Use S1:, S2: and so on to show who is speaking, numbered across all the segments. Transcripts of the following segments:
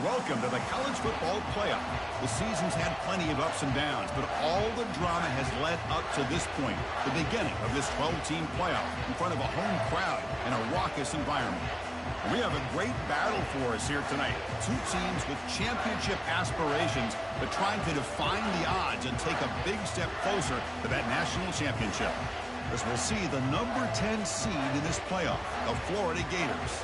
S1: Welcome to the college football playoff. The season's had plenty of ups and downs, but all the drama has led up to this point, the beginning of this 12-team playoff in front of a home crowd and a raucous environment. We have a great battle for us here tonight. Two teams with championship aspirations, but trying to define the odds and take a big step closer to that national championship. As we'll see the number 10 seed in this playoff, the Florida Gators,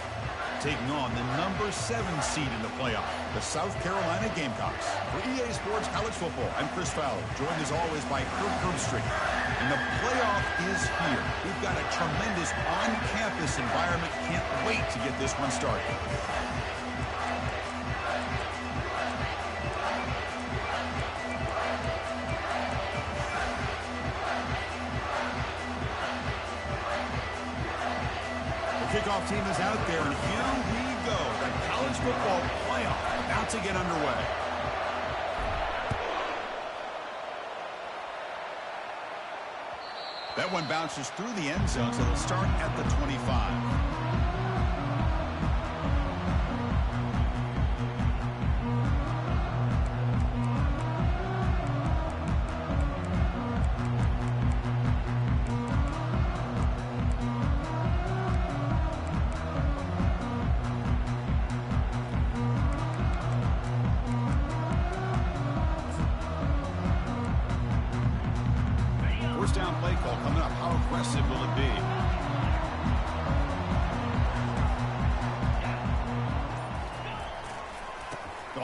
S1: taking on the number 7 seed in the playoff, the South Carolina Gamecocks. For EA Sports College Football, I'm Chris Fowler, joined as always by Kirk Herbstreit. And the playoff is here. We've got a tremendous on-campus environment. Can't wait to get this one started. Kickoff team is out there, and here we go. The college football playoff about to get underway. That one bounces through the end zone, so it'll start at the 25.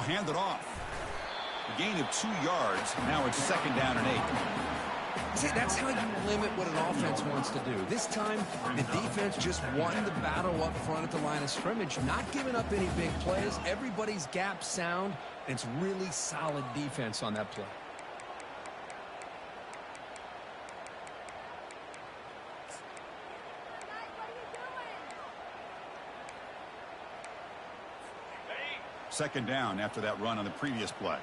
S1: Hand it off. A gain of 2 yards. Now it's 2nd down and 8.
S2: See, that's how you limit what an offense wants to do. This time, the defense just won the battle up front at the line of scrimmage, not giving up any big plays. Everybody's gap sound, and it's really solid defense on that play.
S1: Second down after that run on the previous play.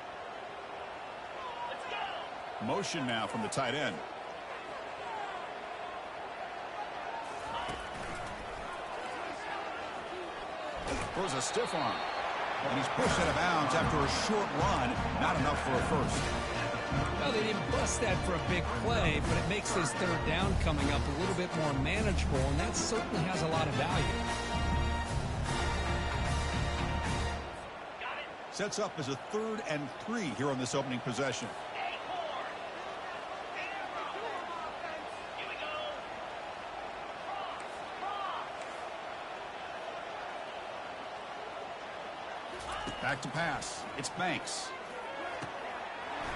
S1: Motion now from the tight end. Throws a stiff arm. And he's pushed out of bounds after a short run. Not enough for a first.
S2: Well, they didn't bust that for a big play, but it makes this third down coming up a little bit more manageable, and that certainly has a lot of value.
S1: Sets up as a 3rd and 3 here on this opening possession. Back to pass. It's Banks.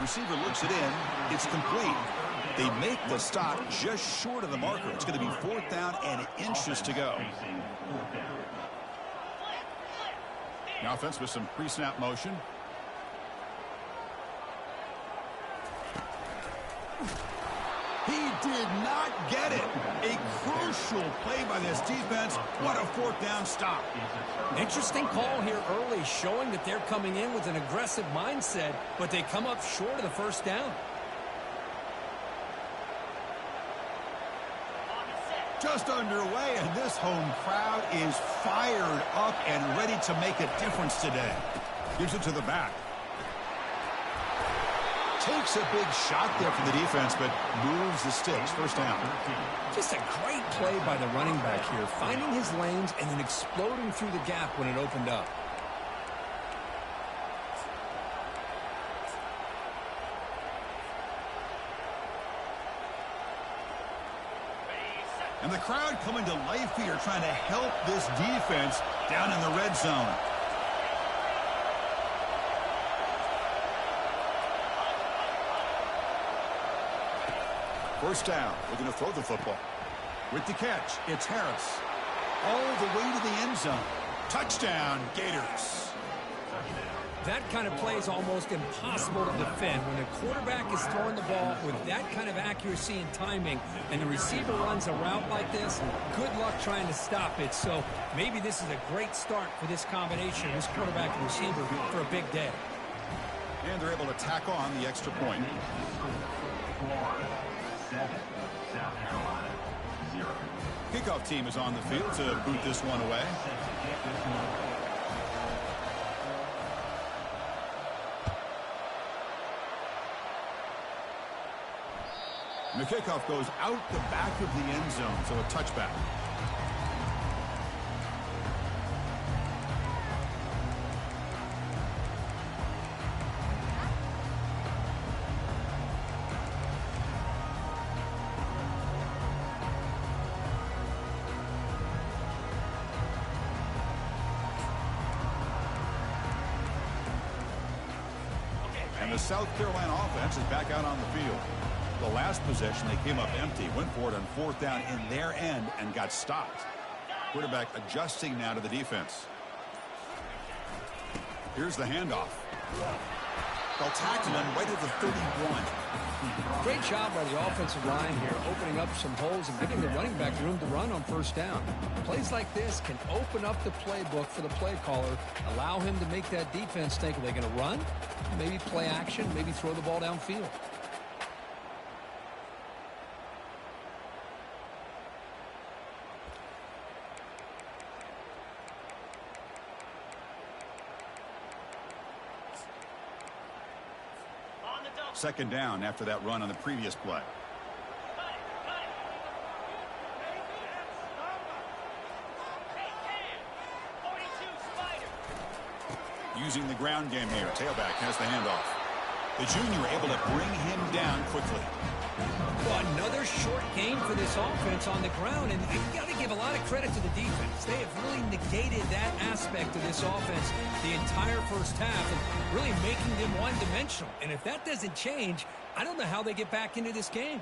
S1: Receiver looks it in. It's complete. They make the stop just short of the marker. It's going to be 4th down and inches to go. The offense with some pre-snap motion. He did not get it. A crucial play by this defense. What a 4th down stop.
S2: Interesting call here early, showing that they're coming in with an aggressive mindset, but they come up short of the 1st down.
S1: Just underway, and this home crowd is fired up and ready to make a difference today. Gives it to the back. Takes a big shot there from the defense, but moves the sticks. 1st down.
S2: Just a great play by the running back here, finding his lanes and then exploding through the gap when it opened up.
S1: And the crowd coming to life here, trying to help this defense down in the red zone. First down. We're going to throw the football. With the catch, it's Harris. All the way to the end zone. Touchdown, Gators.
S2: That kind of play is almost impossible to defend when a quarterback is throwing the ball with that kind of accuracy and timing, and the receiver runs a route like this. Good luck trying to stop it. So maybe this is a great start for this combination, this quarterback and receiver, for a big day.
S1: And they're able to tack on the extra point.
S3: 7, South Carolina, 0.
S1: Kickoff team is on the field to boot this one away. And the kickoff goes out the back of the end zone, so a touchback. And the South Carolina offense is back out on the field. The last possession, they came up empty, went for it on 4th down in their end and got stopped. Quarterback adjusting now to the defense. Here's the handoff. They'll tackle him right at the 31.
S2: Great job by the offensive line here, opening up some holes and giving the running back room to run on 1st down. Plays like this can open up the playbook for the play caller, allow him to make that defense think, are they going to run? Maybe play action, maybe throw the ball downfield.
S1: Second down after that run on the previous play. Using the ground game here. Tailback has the handoff. The junior able to bring him down quickly.
S2: Well, another short game for this offense on the ground, and you've got to give a lot of credit to the defense. They have really negated that aspect of this offense the entire first half and really making them one-dimensional. And if that doesn't change, I don't know how they get back into this game.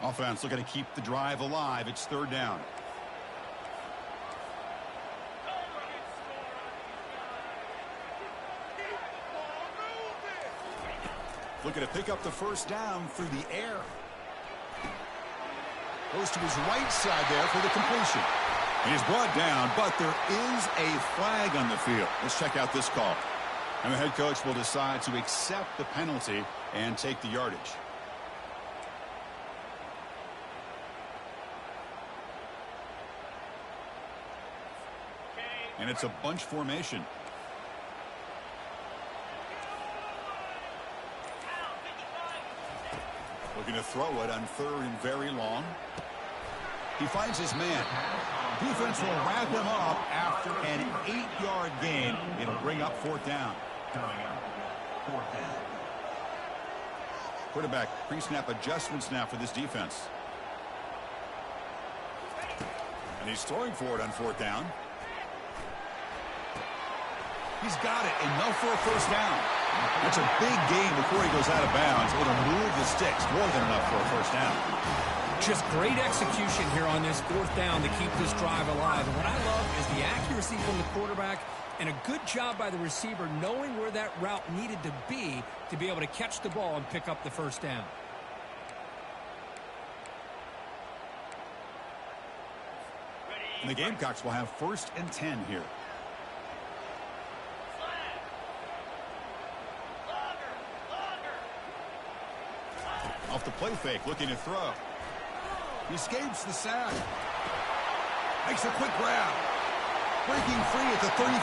S1: Offense looking to keep the drive alive. It's 3rd down. Looking to pick up the 1st down through the air. Goes to his right side there for the completion. He's brought down, but there is a flag on the field. Let's check out this call. And the head coach will decide to accept the penalty and take the yardage. And it's a bunch formation. Looking to throw it on 3rd and very long. He finds his man. Defense will wrap him up after an 8-yard gain. It'll bring up 4th down. Quarterback pre-snap adjustments now for this defense. And he's throwing for it on 4th down. He's got it, enough for a 1st down. That's a big gain before he goes out of bounds. Able to move the sticks, more than enough for a 1st down.
S2: Just great execution here on this 4th down to keep this drive alive. And what I love is the accuracy from the quarterback and a good job by the receiver knowing where that route needed to be able to catch the ball and pick up the 1st down.
S1: And the Gamecocks will have 1st and 10 here. Off the play fake, looking to throw. He escapes the sack. Makes a quick grab. Breaking free at the 35.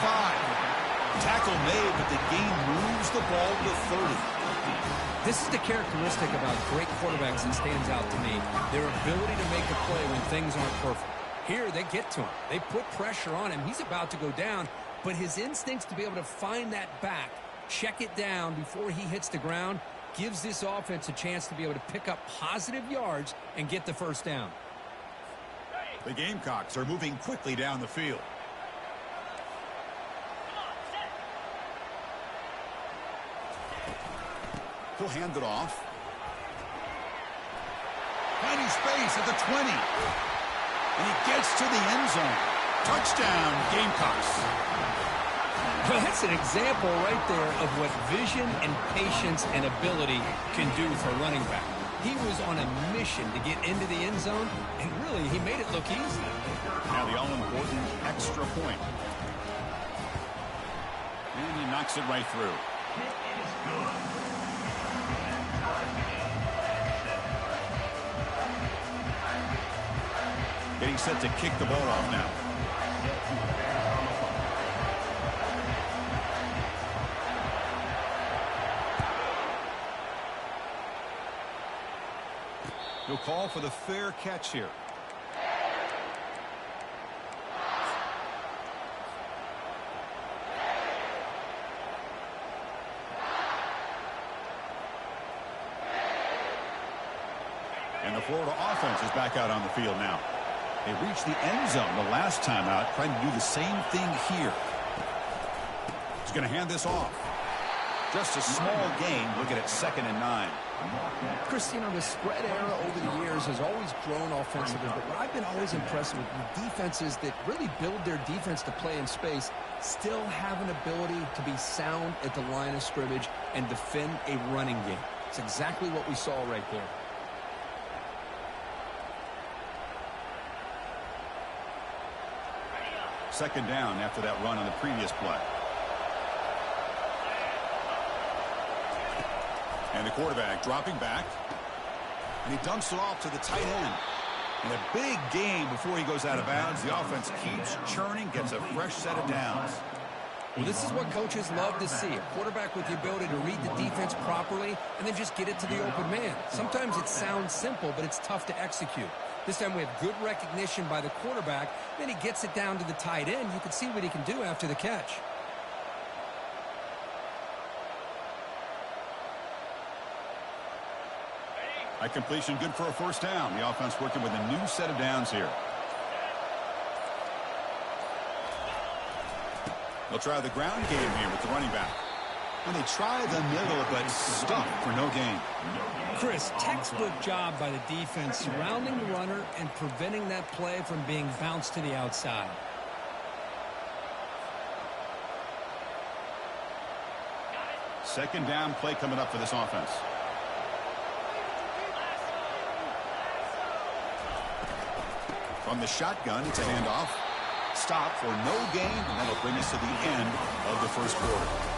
S1: Tackle made, but the gain moves the ball to 30.
S2: This is the characteristic about great quarterbacks that stands out to me. Their ability to make a play when things aren't perfect. Here, they get to him. They put pressure on him. He's about to go down, but his instincts to be able to find that back, check it down before he hits the ground, gives this offense a chance to be able to pick up positive yards and get the 1st down.
S1: The Gamecocks are moving quickly down the field. He'll hand it off. Finding space at the 20. And he gets to the end zone. Touchdown, Gamecocks.
S2: Well, that's an example right there of what vision and patience and ability can do for a running back. He was on a mission to get into the end zone, and really, he made it look easy.
S1: Now the all-important extra point. And he knocks it right through. Getting set to kick the ball off now. He'll call for the fair catch here. And the Florida offense is back out on the field now. They reached the end zone the last time out, trying to do the same thing here. He's going to hand this off. Just a small gain. Looking at 2nd and 9.
S2: Chris, you know, the spread era over the years has always grown offensively, but what I've been always impressed with defenses that really build their defense to play in space still have an ability to be sound at the line of scrimmage and defend a running game. It's exactly what we saw right there.
S1: Second down after that run on the previous play. And the quarterback dropping back. And he dumps it off to the tight end. And a big gain before he goes out of bounds. The offense keeps churning, gets a fresh set of downs.
S2: Well, this is what coaches love to see. A quarterback with the ability to read the defense properly and then just get it to the open man. Sometimes it sounds simple, but it's tough to execute. This time we have good recognition by the quarterback. Then he gets it down to the tight end. You can see what he can do after the catch.
S1: A completion good for a first down. The offense working with a new set of downs here. They'll try the ground game here with the running back. And they try the middle, but stuck for no gain.
S2: Chris, textbook job by the defense surrounding the runner and preventing that play from being bounced to the outside.
S1: Second down play coming up for this offense. From the shotgun, it's a handoff. Stop for no gain, and that'll bring us to the end of the first quarter.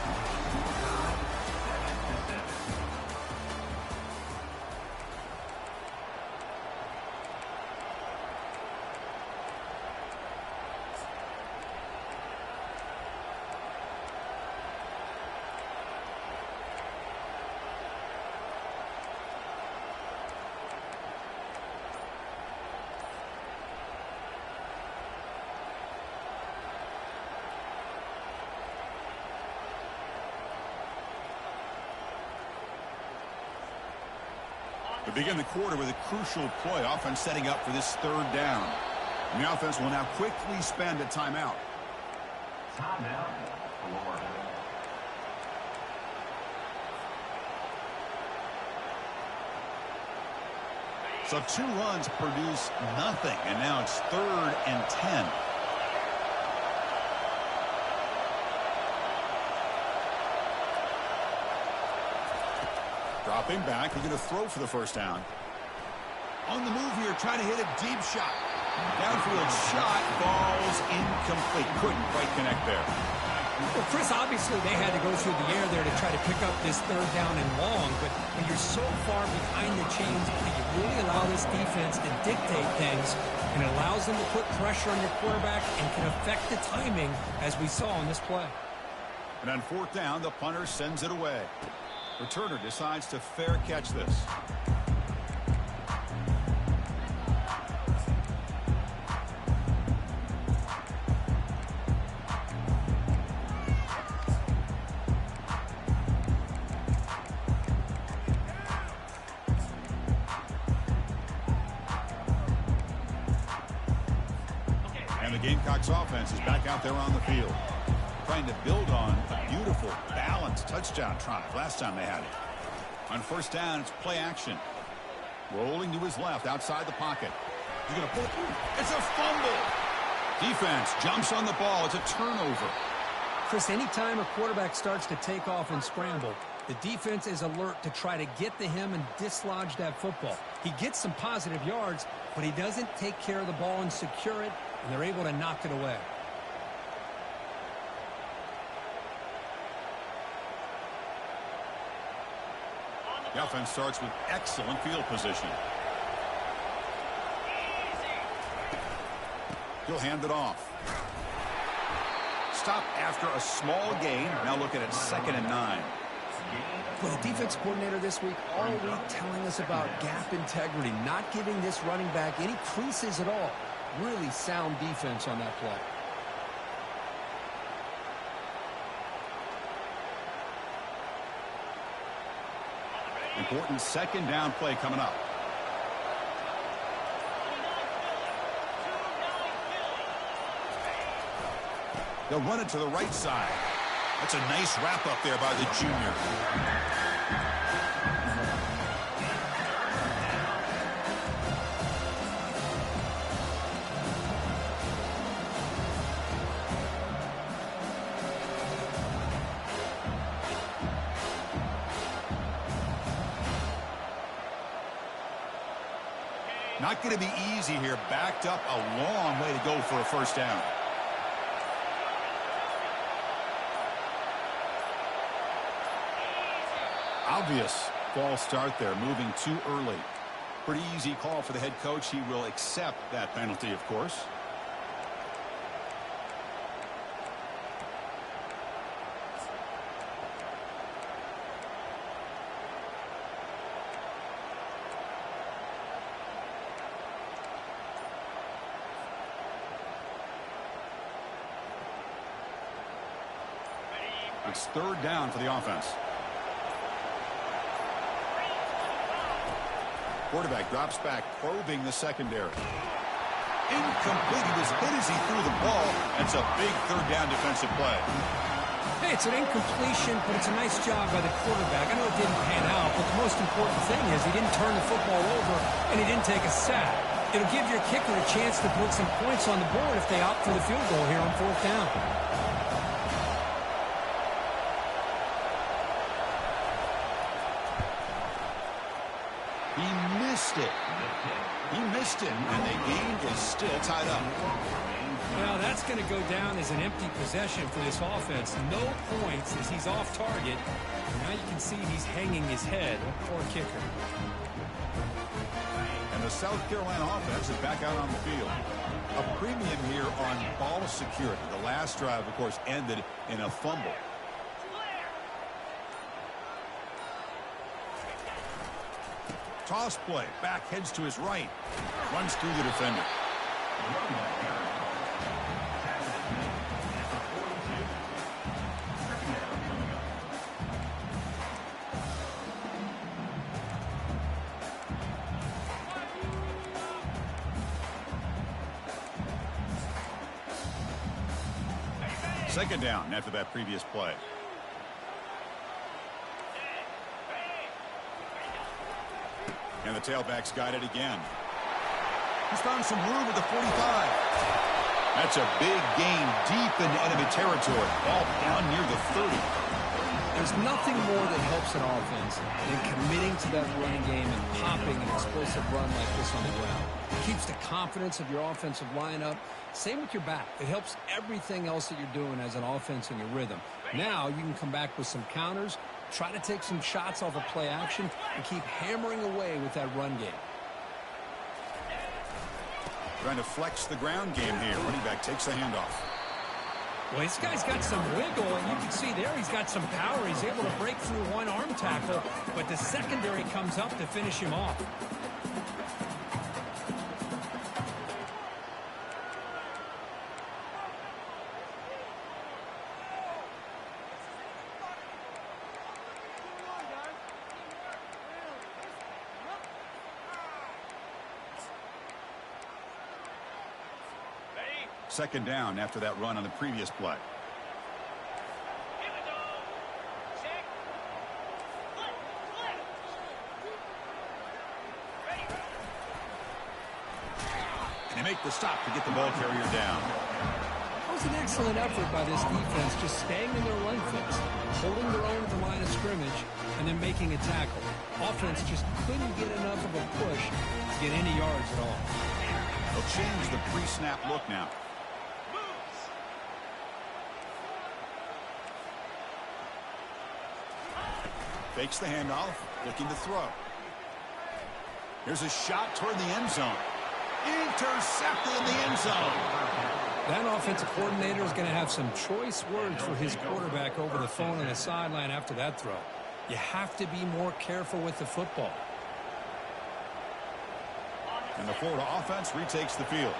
S1: We begin the quarter with a crucial play, offense setting up for this third down. And the offense will now quickly spend a timeout.
S3: Timeout, Florida.
S1: So 2 runs produce nothing, and now it's 3rd and 10. Dropping back, he's going to throw for the first down. On the move here, trying to hit a deep shot. Downfield shot falls incomplete. Couldn't quite connect there.
S2: Well, Chris, obviously they had to go through the air there to try to pick up this third down and long, but when you're so far behind the chains, you really allow this defense to dictate things, and it allows them to put pressure on your quarterback and can affect the timing, as we saw on this play.
S1: And on 4th down, the punter sends it away. Returner decides to fair catch this. And the Gamecocks offense is back out there on the field, trying to build on a beautiful, balanced touchdown drive last time they had it. On 1st down, it's play action. Rolling to his left, outside the pocket. He's going to pull it through. It's a fumble. Defense jumps on the ball. It's a turnover.
S2: Chris, anytime a quarterback starts to take off and scramble, the defense is alert to try to get to him and dislodge that football. He gets some positive yards, but he doesn't take care of the ball and secure it, and they're able to knock it away.
S1: The offense starts with excellent field position. He'll hand it off. Stop after a small gain. Now looking at 2nd and 9.
S2: Well, the defense coordinator this week all week telling us about gap integrity, not giving this running back any creases at all. Really sound defense on that play.
S1: Important second down play coming up. They'll run it to the right side. That's a nice wrap up there by the junior. Not going to be easy here. Backed up a long way to go for a first down. Obvious false start there, moving too early. Pretty easy call for the head coach. He will accept that penalty, of course. It's third down for the offense. Quarterback drops back, probing the secondary. Incomplete. He was hit as he threw the ball. That's a big third down defensive play.
S2: Hey, it's an incompletion, but it's a nice job by the quarterback. I know it didn't pan out, but the most important thing is he didn't turn the football over and he didn't take a sack. It'll give your kicker a chance to put some points on the board if they opt for the field goal here on fourth down.
S1: He missed it, and the game is still tied up.
S2: Well, that's going to go down as an empty possession for this offense. No points as he's off target. Now you can see he's hanging his head. Poor kicker.
S1: And the South Carolina offense is back out on the field. A premium here on ball security. The last drive, of course, ended in a fumble. Toss play. Back heads to his right. Runs through the defender. Second down after that previous play. And the tailback's got it again. He's found some room at the 45. That's a big gain deep into enemy territory. Ball down near the 30.
S2: There's nothing more that helps an offense than committing to that running game and popping an explosive run like this on the ground. It keeps the confidence of your offensive lineup. Same with your back. It helps everything else that you're doing as an offense in your rhythm. Now you can come back with some counters, try to take some shots off of play action, and keep hammering away with that run game.
S1: Trying to flex the ground game here. Running back takes the handoff.
S2: Well, this guy's got some wiggle, and you can see there he's got some power. He's able to break through one arm tackle, but the secondary comes up to finish him off.
S1: Second down after that run on the previous play. And they make the stop to get the ball carrier down.
S2: That was an excellent effort by this defense, just staying in their run fix, holding their own at the line of scrimmage, and then making a tackle. Offense just couldn't get enough of a push to get any yards at all.
S1: They'll change the pre-snap look now. Fakes the handoff, looking to throw. Here's a shot toward the end zone. Intercepted in the end zone.
S2: That offensive coordinator is going to have some choice words for his quarterback over the phone on the sideline after that throw. You have to be more careful with the football.
S1: And the Florida offense retakes the field.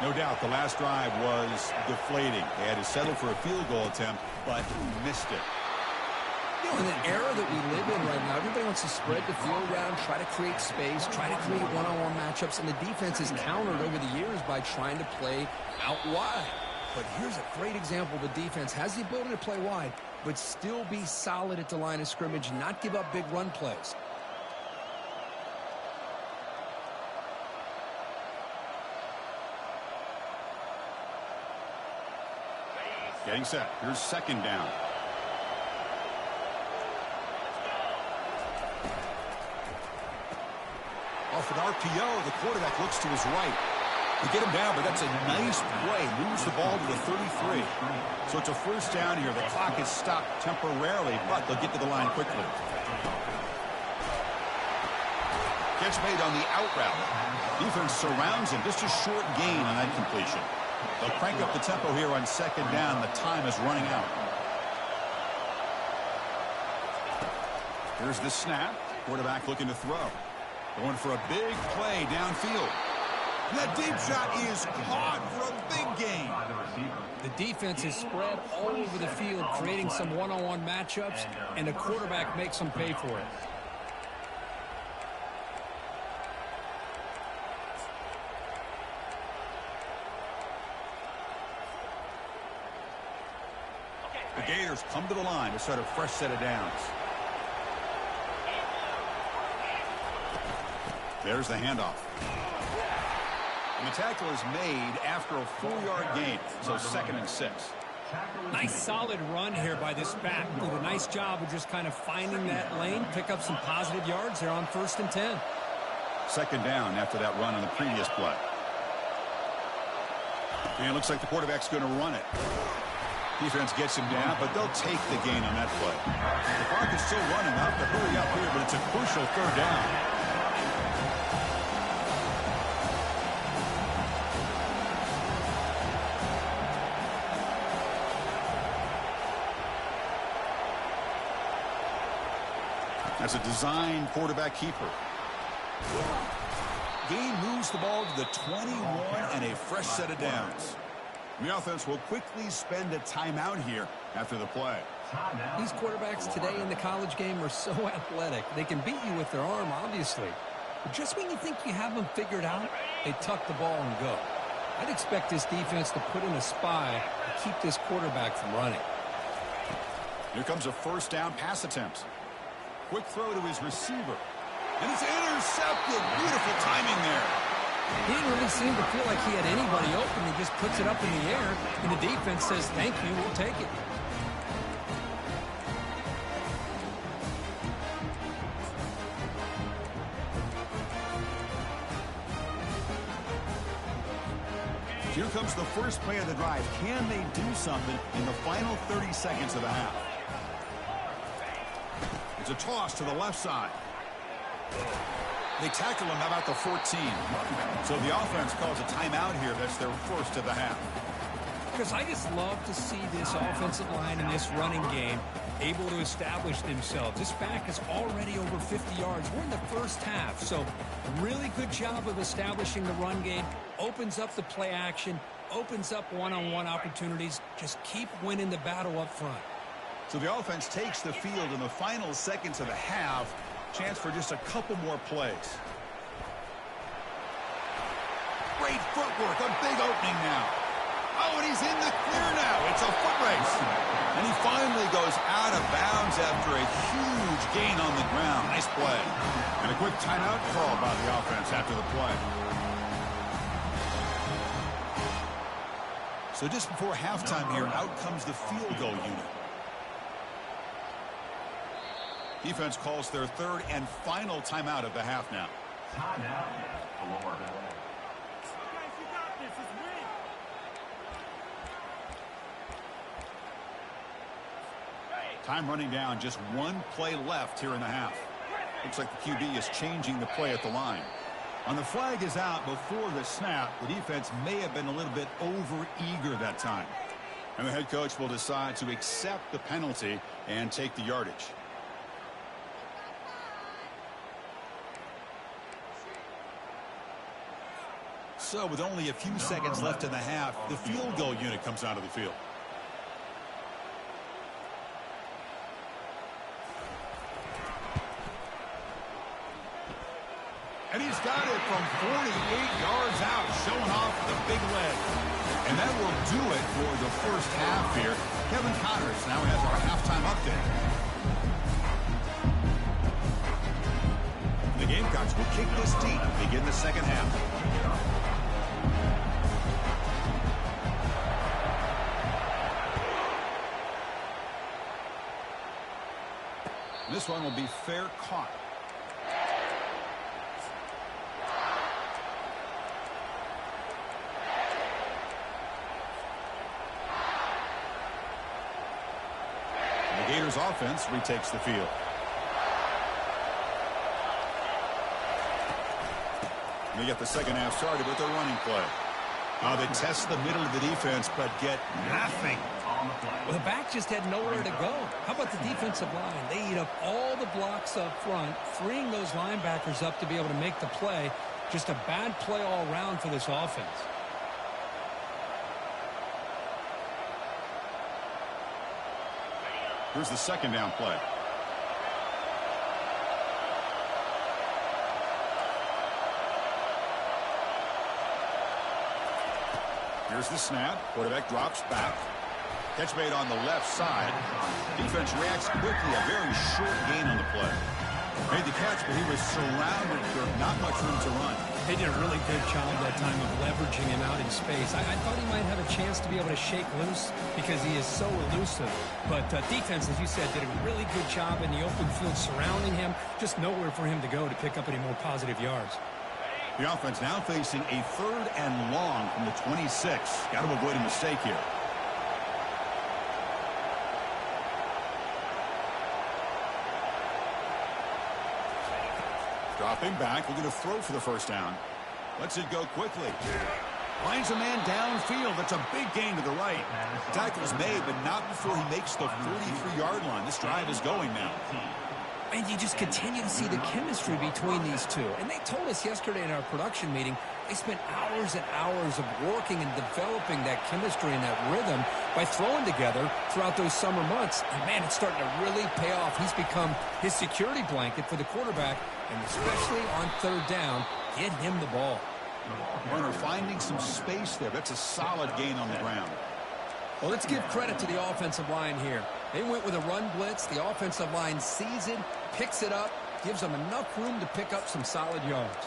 S1: No doubt the last drive was deflating. They had to settle for a field goal attempt, but missed it.
S2: You know, in the era that we live in right now, everybody wants to spread the field around, try to create space, try to create one-on-one matchups, and the defense has countered over the years by trying to play out wide. But here's a great example. The defense has the ability to play wide, but still be solid at the line of scrimmage, not give up big run plays.
S1: Getting set. Here's second down. Off an RPO, the quarterback looks to his right. They get him down, but that's a nice play. Moves the ball to the 33. So it's a first down here. The clock is stopped temporarily, but they'll get to the line quickly. Catch made on the out route. Defense surrounds him. Just a short gain on that completion. They'll crank up the tempo here on second down. The time is running out. Here's the snap. Quarterback looking to throw. Going for a big play downfield. And that deep shot is caught for a big gain.
S2: The defense is spread all over the field, creating some one-on-one matchups, and the quarterback makes them pay for it.
S1: The Gators come to the line to start a fresh set of downs. There's the handoff. And the tackle is made after a 4-yard gain, so 2nd and 6.
S2: Nice solid run here by this back. Did a nice job of just kind of finding that lane, pick up some positive yards there on 1st and 10.
S1: Second down after that run on the previous play. And it looks like the quarterback's going to run it. Defense gets him down, but they'll take the gain on that play. The clock is still running. They'll have to hurry up here, but it's a crucial 3rd down. That's a design quarterback keeper. Game moves the ball to the 21 and a fresh set of downs. The offense will quickly spend a timeout here after the play.
S2: These quarterbacks today in the college game are so athletic. They can beat you with their arm, obviously. But just when you think you have them figured out, they tuck the ball and go. I'd expect this defense to put in a spy to keep this quarterback from running.
S1: Here comes a first down pass attempt. Quick throw to his receiver. And it's intercepted. Beautiful timing there.
S2: He didn't really seem to feel like he had anybody open. He just puts it up in the air, and the defense says, thank you, we'll take it.
S1: Here comes the first play of the drive. Can they do something in the final 30 seconds of the half? It's a toss to the left side. They tackle him about the 14. So the offense calls a timeout here. That's their first of the half.
S2: Because I just love to see this offensive line in this running game able to establish themselves. This back is already over 50 yards. We're in the first half, so really good job of establishing the run game. Opens up the play action, opens up one-on-one opportunities. Just keep winning the battle up front.
S1: So the offense takes the field in the final seconds of the half. Chance for just a couple more plays. Great footwork, a big opening now. Oh, and he's in the clear now. It's a foot race. And he finally goes out of bounds after a huge gain on the ground. Nice play. And a quick timeout call by the offense after the play. So just before halftime here, out comes the field goal unit. Defense calls their third and final timeout of the half now.
S3: Timeout, Florida.
S1: Time running down, just one play left here in the half. Looks like the QB is changing the play at the line. On the flag is out before the snap. The defense may have been a little bit over-eager that time. And the head coach will decide to accept the penalty and take the yardage. So with only a few seconds left in the half, the field goal unit comes out of the field. And he's got it from 48 yards out, showing off the big leg. And that will do it for the first half here. Kevin Connors now has our halftime update. The Gamecocks will kick this deep and begin the second half. This one will be fair caught. The Gators offense retakes the field. They get the second half started with their running play. They test the middle of the defense, but get nothing.
S2: Well, the back just had nowhere to go. How about the defensive line? They eat up all the blocks up front, freeing those linebackers up to be able to make the play. Just a bad play all around for this offense.
S1: Here's the second down play. Here's the snap. Quarterback drops back. Catch made on the left side. Defense reacts quickly. A very short gain on the play. Made the catch, but he was surrounded. There's not much room to run.
S2: They did a really good job that time of leveraging him out in space. I thought he might have a chance to be able to shake loose because he is so elusive. But defense, as you said, did a really good job in the open field surrounding him. Just nowhere for him to go to pick up any more positive yards.
S1: The offense now facing a 3rd and long from the 26. Got to avoid a mistake here. Dropping back, looking to throw for the first down. Lets it go quickly. Finds a man downfield. That's a big gain to the right. Tackle's made, but not before he makes the 43-yard line. This drive is going now.
S2: And you just continue to see the chemistry between these two. And they told us yesterday in our production meeting, they spent hours and hours of working and developing that chemistry and that rhythm by throwing together throughout those summer months. And, man, it's starting to really pay off. He's become his security blanket for the quarterback, and especially on 3rd down, get him the ball.
S1: Runner finding some space there. That's a solid gain on the ground.
S2: Well, let's give credit to the offensive line here. They went with a run blitz. The offensive line sees it, picks it up, gives them enough room to pick up some solid yards.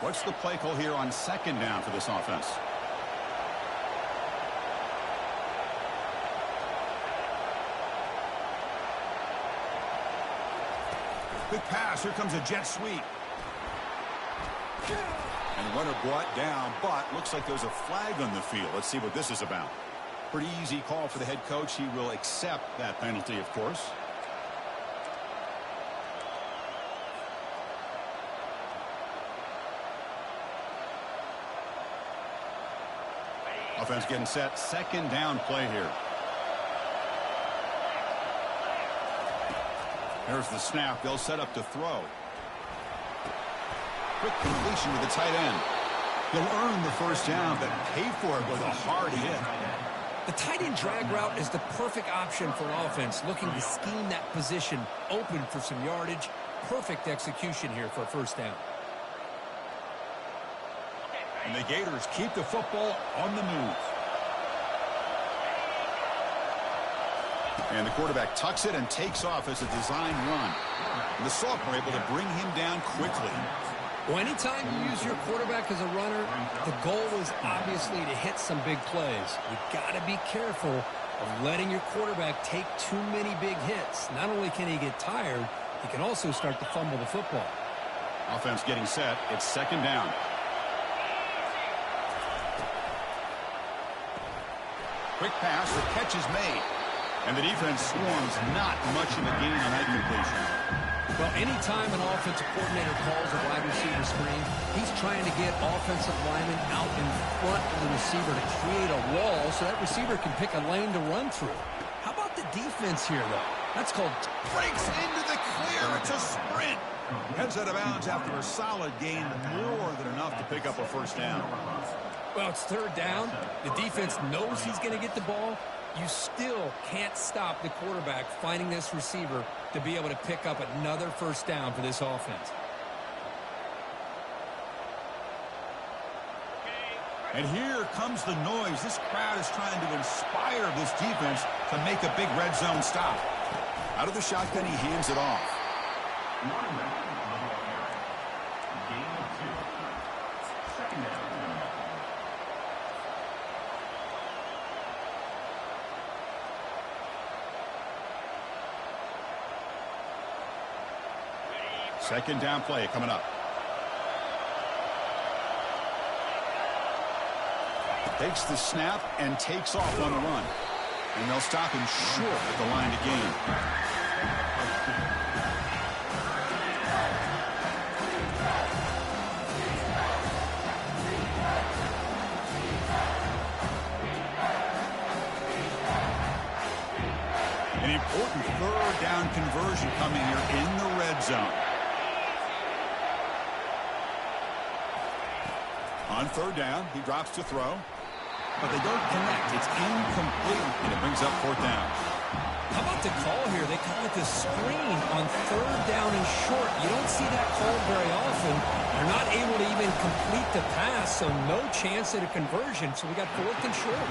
S1: What's the play call here on 2nd down for this offense? Quick pass. Here comes a jet sweep. And the runner brought down, but looks like there's a flag on the field. Let's see what this is about. Pretty easy call for the head coach. He will accept that penalty, of course. Offense getting set. 2nd down play here. There's the snap. They'll set up to throw. Quick completion to the tight end. He'll earn the first down, but pay for it with a hard hit.
S2: The tight end drag route is the perfect option for an offense looking to scheme that position open for some yardage. Perfect execution here for a first down.
S1: And the Gators keep the football on the move. And the quarterback tucks it and takes off as a design run. And the sophomore able to bring him down quickly.
S2: Well, anytime you use your quarterback as a runner, the goal is obviously to hit some big plays. You've got to be careful of letting your quarterback take too many big hits. Not only can he get tired, he can also start to fumble the football.
S1: Offense getting set. It's 2nd down. Quick pass. The catch is made. And the defense swarms. Not much of a gain on that completion.
S2: Well, anytime an offensive coordinator calls a wide receiver screen, he He's trying to get offensive linemen out in front of the receiver to create a wall so that receiver can pick a lane to run through. How about the defense here, though? That's called...
S1: Breaks into the clear. It's a sprint. Heads out of bounds after a solid gain, more than enough to pick up a first down.
S2: Well, it's third down. The defense knows he's going to get the ball. You still can't stop the quarterback finding this receiver to be able to pick up another first down for this offense.
S1: And here comes the noise. This crowd is trying to inspire this defense to make a big red zone stop. Out of the shotgun, he hands it off. Second down play coming up. Takes the snap and takes off on the run. And they'll stop him short at the line to gain. An important third down conversion coming here in the red zone. On third down, he drops to throw. But they don't connect. It's incomplete, and it brings up fourth down.
S2: How about the call here? They call it the screen on third down and short. You don't see that called very often. They're not able to even complete the pass, so no chance at a conversion. So we got fourth and short.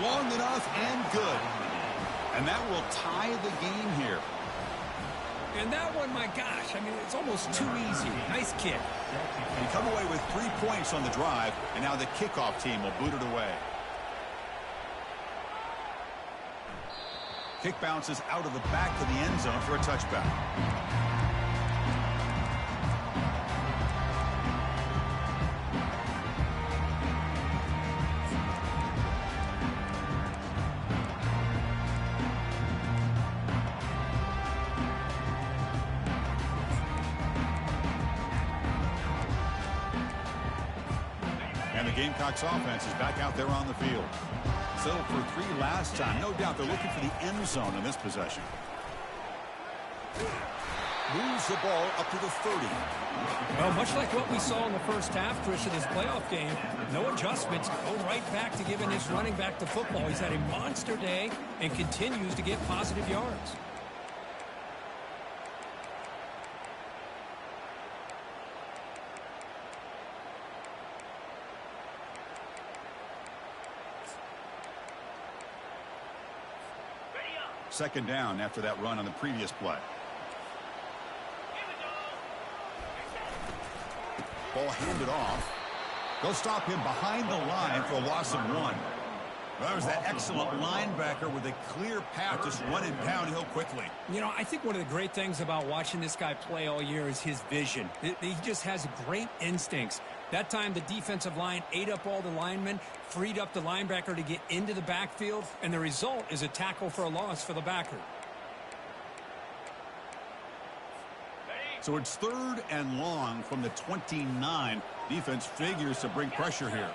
S1: Long enough and good. And that will tie the game here.
S2: And that one, my gosh, I mean, it's almost too easy. Nice kick.
S1: They come away with 3 points on the drive, and now the kickoff team will boot it away. Kick bounces out of the back of the end zone for a touchback. And the Gamecocks offense is back out there on the field. Settled for 3 last time. No doubt they're looking for the end zone in this possession. Moves the ball up to the 30.
S2: Well, much like what we saw in the first half, Chris, in his playoff game, no adjustments. Go right back to giving his running back the football. He's had a monster day and continues to get positive yards.
S1: Second down after that run on the previous play. Ball handed off. They'll stop him behind the line for a loss of 1. Well, that was that excellent linebacker with a clear path just running downhill quickly.
S2: You know, I think one of the great things about watching this guy play all year is his vision. He just has great instincts. That time, the defensive line ate up all the linemen, freed up the linebacker to get into the backfield, and the result is a tackle for a loss for the backer.
S1: So it's third and long from the 29. Defense figures to bring pressure here.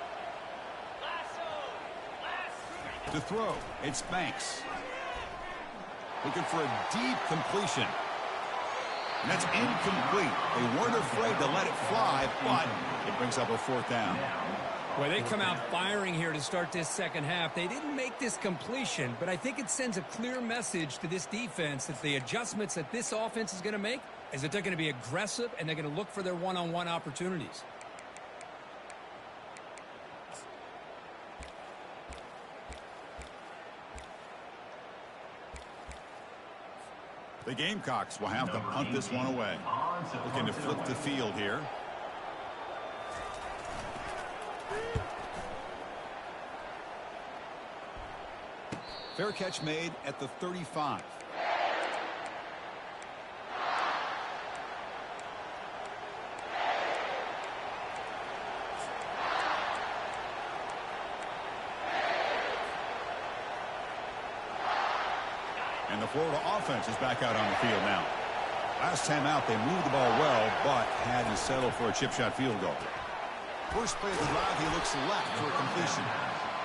S1: To throw, it's Banks. Looking for a deep completion. And that's incomplete. They weren't afraid to let it fly, but it brings up a fourth down.
S2: Well, they come out firing here to start this second half. They didn't make this completion, but I think it sends a clear message to this defense that the adjustments that this offense is going to make is that they're going to be aggressive and they're going to look for their one-on-one opportunities.
S1: The Gamecocks will have to punt this one away. Looking to flip the field here. Fair catch made at the 35. And the Florida offense is back out on the field now. Last time out, they moved the ball well, but had to settle for a chip shot field goal. First play of the drive, he looks left for a completion.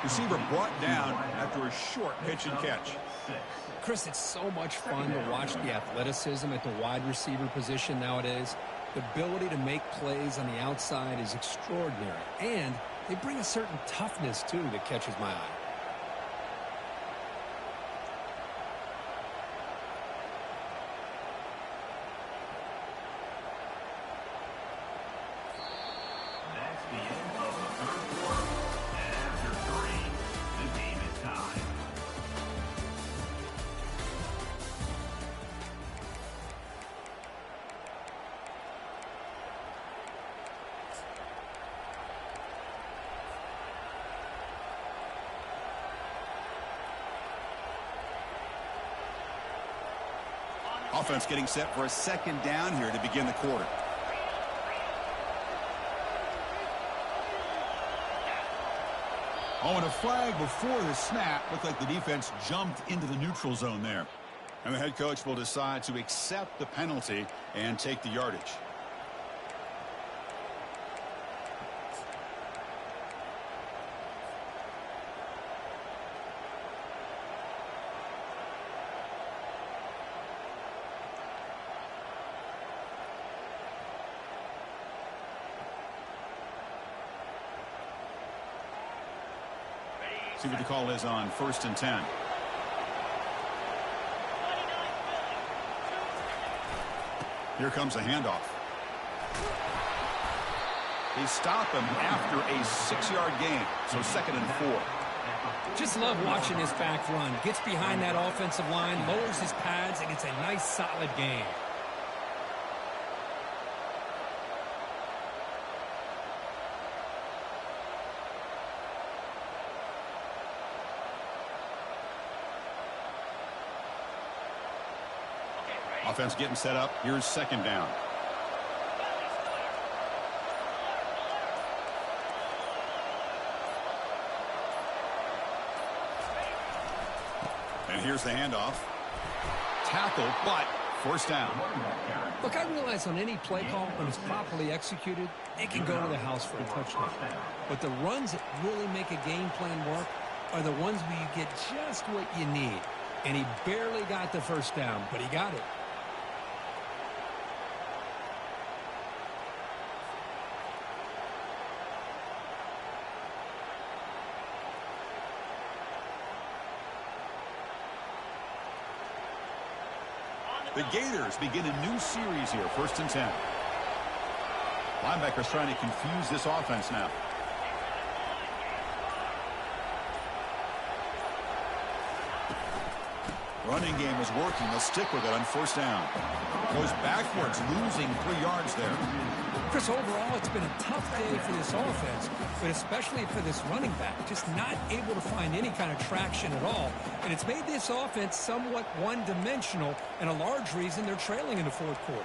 S1: Receiver brought down after a short pitch and catch.
S2: Chris, it's so much fun to watch the athleticism at the wide receiver position nowadays. The ability to make plays on the outside is extraordinary, and they bring a certain toughness, too, that catches my eye.
S3: That's the end of the third quarter. And after 3, the game is tied.
S1: Offense getting set for a second down here to begin the quarter. Oh, and a flag before the snap. Looked like the defense jumped into the neutral zone there. And the head coach will decide to accept the penalty and take the yardage. See what the call is on 1st and 10. Here comes a handoff. They stop him after a 6-yard gain, so 2nd and 4.
S2: Just love watching this back run. Gets behind that offensive line, lowers his pads, and gets a nice solid gain.
S1: Offense getting set up. Here's 2nd down. And here's the handoff. Tackle, but 1st down.
S2: Look, I realize on any play call, when it's properly executed, it can go to the house for a touchdown. But the runs that really make a game plan work are the ones where you get just what you need. And he barely got the 1st down, but he got it.
S1: The Gators begin a new series here, 1st and 10. Linebackers trying to confuse this offense now. Running game is working. They'll stick with it on 1st down. Goes backwards, losing 3 yards there.
S2: Chris, overall, it's been a tough day for this offense, but especially for this running back. Just not able to find any kind of traction at all. And it's made this offense somewhat one-dimensional, and a large reason they're trailing in the 4th quarter.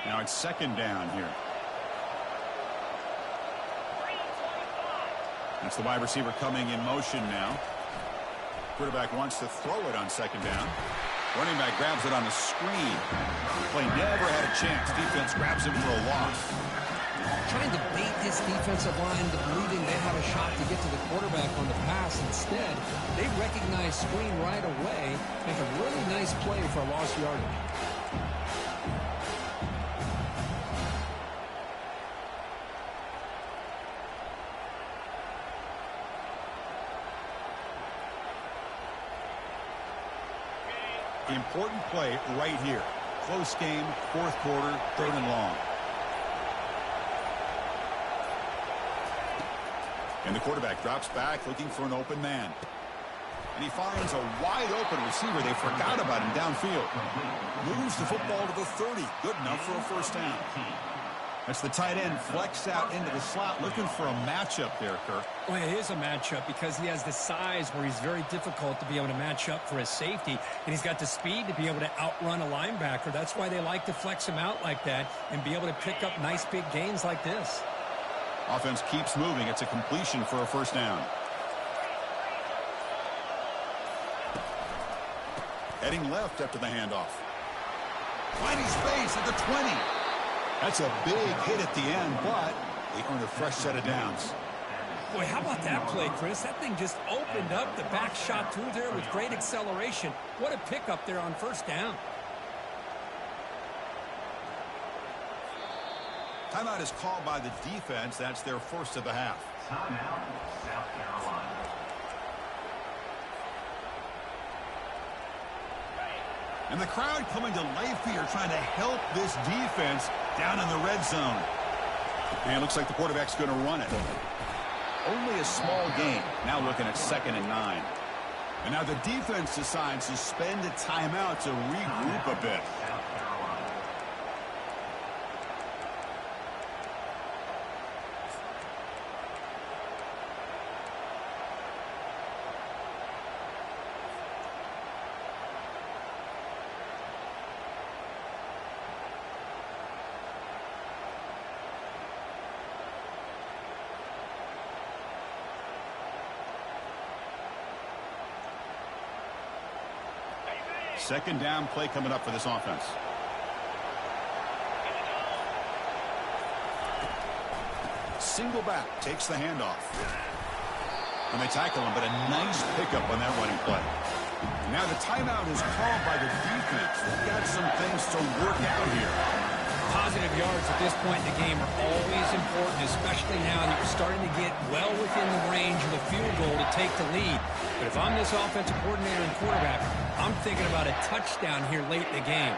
S1: Now it's 2nd down here. That's the wide receiver coming in motion now. Quarterback wants to throw it on 2nd down. Running back grabs it on the screen. Play never had a chance. Defense grabs him for a loss.
S2: Trying to bait this defensive line to believing they had a shot to get to the quarterback on the pass. Instead, they recognize screen right away. Make a really nice play for a lost yardage.
S1: Important play right here. Close game, 4th quarter, 3rd and long. And the quarterback drops back looking for an open man. And he finds a wide open receiver. They forgot about him downfield. Moves the football to the 30. Good enough for a 1st down. That's the tight end flexed out into the slot, looking for a matchup there, Kirk.
S2: Well, it is a matchup because he has the size where he's very difficult to be able to match up for his safety, and he's got the speed to be able to outrun a linebacker. That's why they like to flex him out like that and be able to pick up nice big gains like this.
S1: Offense keeps moving. It's a completion for a first down. Heading left after the handoff. Finding space at the 20. That's a big hit at the end, but they earned a fresh set of downs.
S2: Boy, how about that play, Chris? That thing just opened up. The back shot through there with great acceleration. What a pickup there on first down.
S1: Timeout is called by the defense. That's their first of the half.
S3: Timeout, South Carolina.
S1: And the crowd coming to life here, trying to help this defense down in the red zone. And it looks like the quarterback's going to run it. Only a small gain. Now looking at 2nd and 9. And now the defense decides to spend a timeout to regroup a bit.
S3: South Carolina.
S1: Second down play coming up for this offense. Single back takes the handoff. And they tackle him, but a nice pickup on that running play. Now the timeout is called by the defense. They've got some things to work out here.
S2: Positive yards at this point in the game are always important, especially now that you're starting to get well within the range of the field goal to take the lead. But if I'm this offensive coordinator and quarterback, I'm thinking about a touchdown here late in the game.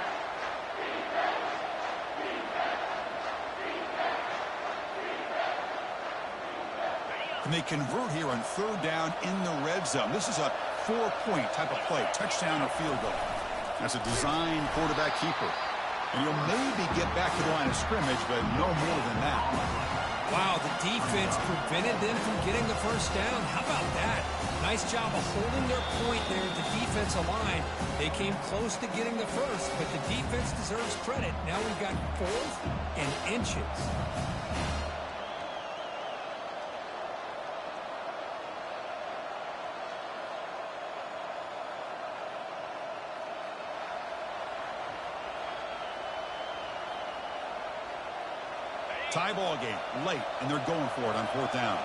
S1: And they convert here on 3rd down in the red zone. This is a 4-point type of play, touchdown or field goal. That's a design quarterback keeper. And you'll maybe get back to the line of scrimmage, but no more than that.
S2: Wow, the defense prevented them from getting the first down. How about that? Nice job of holding their point there at the defensive line. They came close to getting the first, but the defense deserves credit. Now we've got 4th and inches.
S1: Tie ball game, late, and they're going for it on 4th down.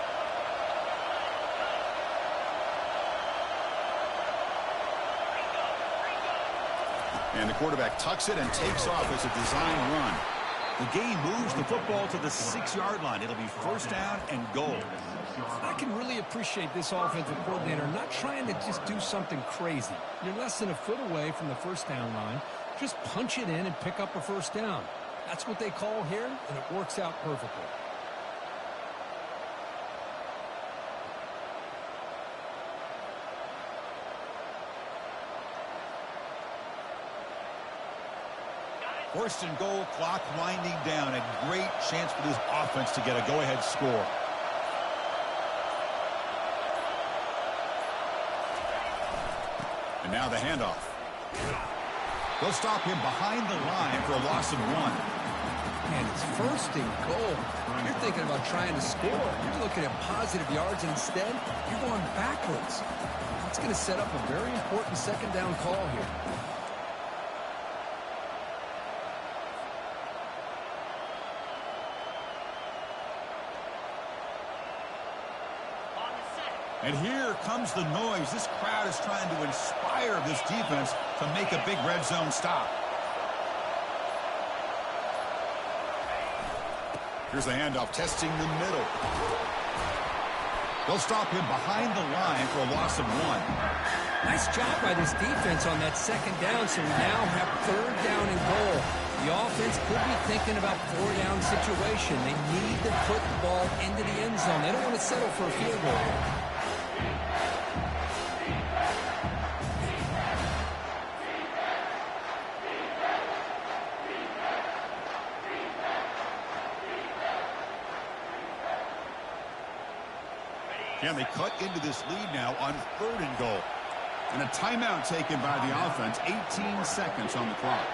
S1: And the quarterback tucks it and takes off as a design run. The game moves the football to the 6-yard line. It'll be first down and goal.
S2: I can really appreciate this offensive coordinator not trying to just do something crazy. You're less than a foot away from the first down line. Just punch it in and pick up a first down. That's what they call here, and it works out perfectly.
S1: First and goal, clock winding down. A great chance for this offense to get a go-ahead score. And now the handoff. They'll stop him behind the line for a loss of 1.
S2: And it's first and goal. You're thinking about trying to score. You're looking at positive yards, and instead, you're going backwards. It's going to set up a very important second down call here.
S1: And here comes the noise. This crowd is trying to inspire this defense to make a big red zone stop. Here's the handoff, testing the middle. They'll stop him behind the line for a loss of 1.
S2: Nice job by this defense on that second down, so we now have 3rd down and goal. The offense could be thinking about 4-down situation. They need to put the ball into the end zone. They don't want to settle for a field goal.
S1: Yeah, they cut into this lead now on 3rd and goal. And a timeout taken by the offense. 18 seconds on the clock.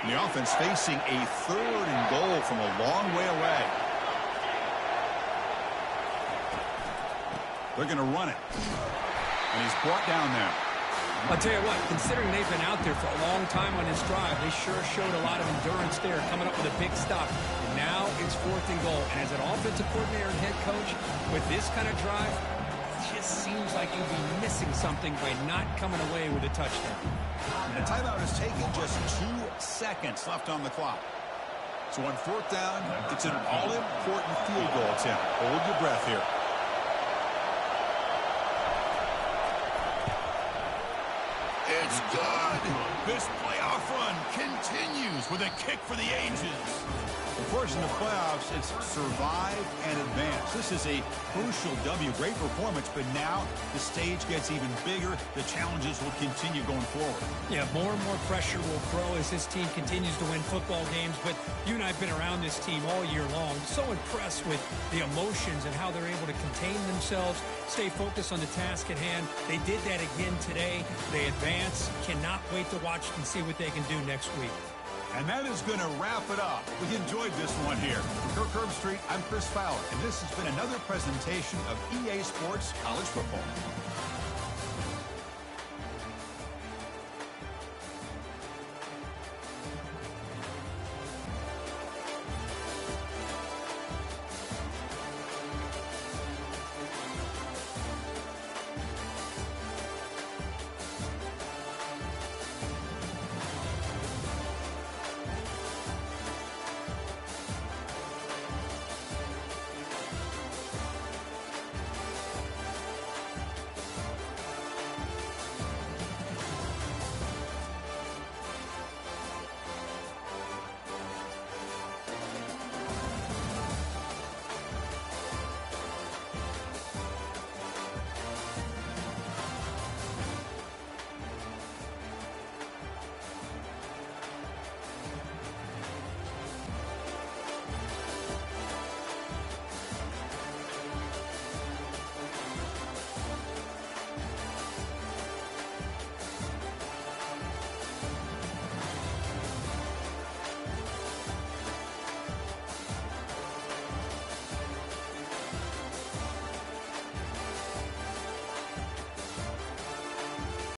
S1: And the offense facing a 3rd and goal from a long way away. They're going to run it. And he's brought down there.
S2: I'll tell you what, considering they've been out there for a long time on this drive, they sure showed a lot of endurance there, coming up with a big stop. And now it's 4th and goal. And as an offensive coordinator and head coach, with this kind of drive, it just seems like you'd be missing something by not coming away with a touchdown.
S1: And the timeout is taken, just 2 seconds left on the clock. So on 4th down, it's an all-important field goal attempt. Hold your breath here. It's good. This playoff run continues with a kick for the ages. Of course, in the playoffs, it's survive and advance. This is a crucial W. Great performance, but now the stage gets even bigger. The challenges will continue going forward.
S2: Yeah, more and more pressure will grow as this team continues to win football games. But you and I have been around this team all year long. So impressed with the emotions and how they're able to contain themselves, stay focused on the task at hand. They did that again today. They advance. Cannot wait to watch and see what they can do next week.
S1: And that is going to wrap it up. We enjoyed this one here. From Kirk Herbstreit, I'm Chris Fowler, and this has been another presentation of EA Sports College Football.